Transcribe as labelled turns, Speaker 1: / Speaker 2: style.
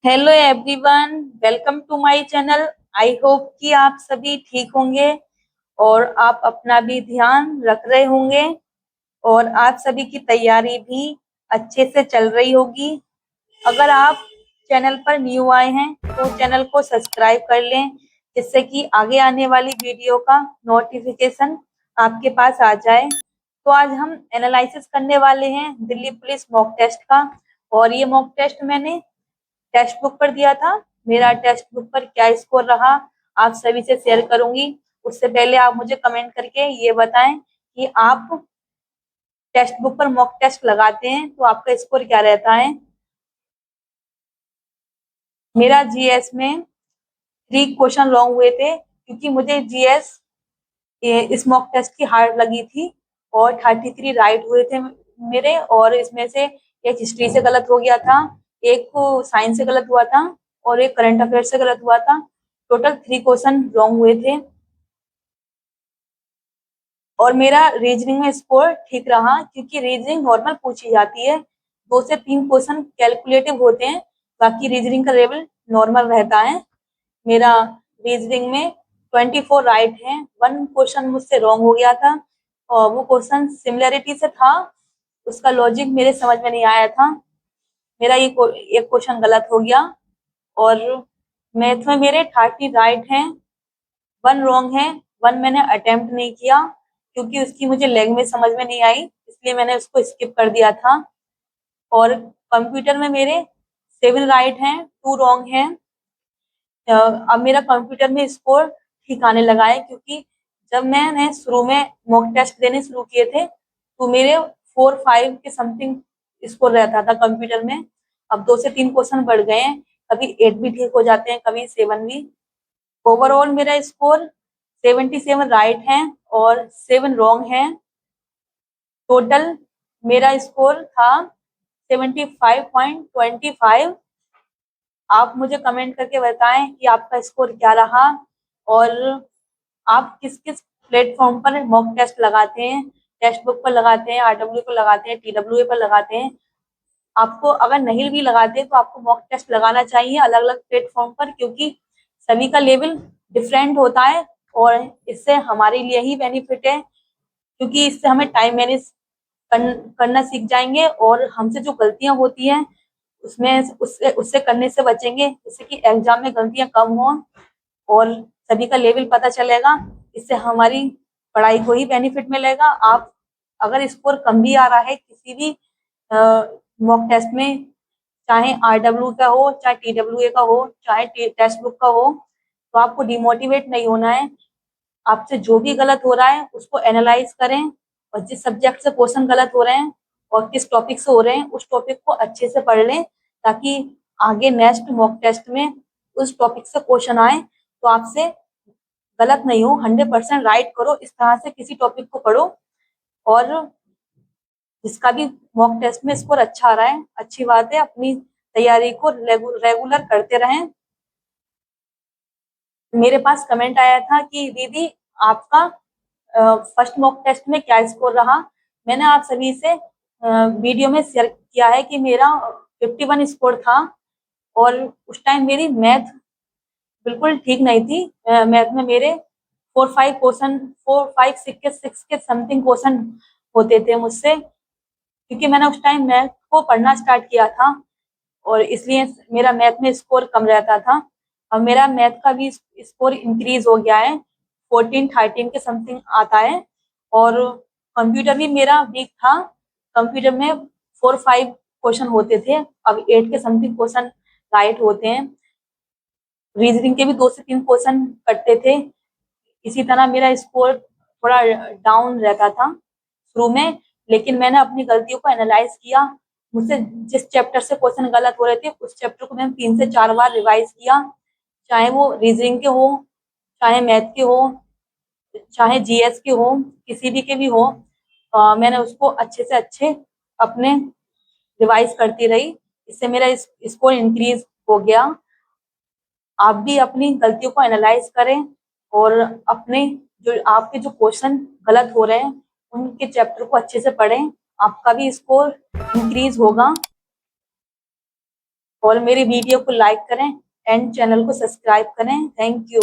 Speaker 1: Hello everyone, welcome to my channel. I hope कि आप सभी ठीक होंगे और आप अपना भी ध्यान रख रहे होंगे और आप सभी की तैयारी भी अच्छे से चल रही होगी। अगर आप चैनल पर न्यू आए हैं तो चैनल को सब्सक्राइब कर लें, जिससे कि आगे आने वाली वीडियो का नोटिफिकेशन आपके पास आ जाए। तो आज हम एनालिसिस करने वाले हैं दिल्ली पुलिस मॉक टेस्ट का। और ये मॉक टेस्ट मैंने टेक्स्ट बुक पर दिया था। मेरा टेक्स्ट बुक पर क्या स्कोर रहा आप सभी से शेयर करूंगी। उससे पहले आप मुझे कमेंट करके ये बताएं कि आप टेक्स्ट बुक पर मॉक टेस्ट लगाते हैं तो आपका स्कोर क्या रहता है। मेरा जीएस में 3 क्वेश्चन रॉन्ग हुए थे, क्योंकि मुझे जीएस इस मॉक टेस्ट की हार्ड लगी थी और 33 राइट हुए थे मेरे। और इसमें से एक हिस्ट्री से गलत हो गया था, एक साइंस से गलत हुआ था और एक करंट अफेयर से गलत हुआ था। टोटल 3 क्वेश्चन रॉन्ग हुए थे। और मेरा रीजनिंग में स्कोर ठीक रहा, क्योंकि रीजनिंग नॉर्मल पूछी जाती है। 2 से 3 क्वेश्चन कैलकुलेटिव होते हैं, बाकी रीजनिंग का लेवल नॉर्मल रहता है। मेरा रीजनिंग में 24 राइट है। 1 क्वेश्चन मुझसे रॉन्ग हो गया था और वो क्वेश्चन सिमिलरिटी से था, उसका लॉजिक मेरे समझ में नहीं आया था। मेरा ये एक क्वेश्चन गलत हो गया। और मैथ में मेरे 30 राइट हैं, 1 रॉन्ग है। 1 मैंने अटेम्प्ट नहीं किया, क्योंकि उसकी मुझे लैंग्वेज समझ में नहीं आई, इसलिए मैंने उसको स्किप कर दिया था। और कंप्यूटर में मेरे 7 राइट हैं, 2 रॉन्ग हैं। अब मेरा कंप्यूटर में स्कोर ठीक आने लगा है, क्योंकि जब मैंने शुरू में मॉक टेस्ट देने शुरू किए थे तो मेरे 4-5 के समथिंग स्कोर रहता था कंप्यूटर में। अब 2 से 3 क्वेश्चन बढ़ गए हैं, कभी 8 भी ठीक हो जाते हैं, कभी 7 भी। ओवरऑल मेरा स्कोर 77 राइट है और 7 रॉन्ग है। टोटल मेरा स्कोर था 75.25। आप मुझे कमेंट करके बताएं कि आपका स्कोर क्या रहा और आप किस किस प्लेटफॉर्म पर मॉक टेस्ट लगाते हैं। टेक्स्ट बुक पर लगाते हैं, आरडब्ल्यू पर लगाते हैं, टीडब्ल्यूए पर लगाते हैं। आपको अगर नहीं भी लगाते तो आपको मॉक टेस्ट लगाना चाहिए अलग अलग प्लेटफॉर्म पर, क्योंकि सभी का लेवल डिफरेंट होता है और इससे हमारे लिए ही बेनिफिट है, क्योंकि इससे हमें टाइम मैनेज करना सीख जाएंगे और हमसे जो गलतियां होती हैं उसमें उससे उससे करने से बचेंगे, जिससे कि एग्जाम में गलतियां कम हों और सभी का लेवल पता चलेगा। इससे हमारी पढ़ाई को ही बेनिफिट मिलेगा। आप अगर स्कोर कम भी आ रहा है किसी भी मॉक टेस्ट में, चाहे आरडब्ल्यू का हो, चाहे टीडब्ल्यूए का हो, चाहे टेक्स्ट बुक का हो, तो आपको डिमोटिवेट नहीं होना है। आपसे जो भी गलत हो रहा है उसको एनालाइज करें, और जिस सब्जेक्ट से क्वेश्चन गलत हो रहे हैं और किस टॉपिक से हो रहे हैं उस टॉपिक को अच्छे से पढ़ लें, ताकि आगे नेक्स्ट मॉक टेस्ट में उस टॉपिक से क्वेश्चन आए तो आपसे गलत नहीं हो, 100% राइट करो। इस तरह से किसी टॉपिक को पढ़ो और जिसका भी मॉक टेस्ट में स्कोर अच्छा आ रहा है, अच्छी बात है, अपनी तैयारी को रेगुलर करते रहें। मेरे पास कमेंट आया था कि दीदी आपका फर्स्ट मॉक टेस्ट में क्या स्कोर रहा। मैंने आप सभी से वीडियो में शेयर किया है कि मेरा 51 स्कोर था। और उस टाइम मेरी मैथ बिल्कुल ठीक नहीं थी। मैथ में मेरे 4-5 के समथिंग क्वेश्चन होते थे मुझसे, क्योंकि मैंने उस टाइम मैथ को पढ़ना स्टार्ट किया था और इसलिए मेरा मैथ में स्कोर कम रहता था। अब मेरा मैथ का भी स्कोर इंक्रीज हो गया है, 14-13 के समथिंग आता है। और कंप्यूटर भी मेरा वीक था, कंप्यूटर में 4-5 क्वेश्चन होते थे, अब 8 के समथिंग क्वेश्चन राइट होते हैं। रीजनिंग के भी 2 से 3 क्वेश्चन कटते थे। इसी तरह मेरा स्कोर थोड़ा डाउन रहता था शुरू में, लेकिन मैंने अपनी गलतियों को एनालाइज किया। मुझसे जिस चैप्टर से क्वेश्चन गलत हो रहे थे उस चैप्टर को मैंने 3 से 4 बार रिवाइज किया, चाहे वो रीजनिंग के हो, चाहे मैथ के हो, चाहे जीएस के हो, किसी भी के भी हो। मैंने उसको अच्छे से अच्छे अपने रिवाइज करती रही, इससे मेरा स्कोर इंक्रीज हो गया। आप भी अपनी गलतियों को एनालाइज करें और अपने जो आपके जो क्वेश्चन गलत हो रहे हैं उनके चैप्टर को अच्छे से पढ़ें, आपका भी स्कोर इंक्रीज होगा। और मेरी वीडियो को लाइक करें एंड चैनल को सब्सक्राइब करें। Thank you.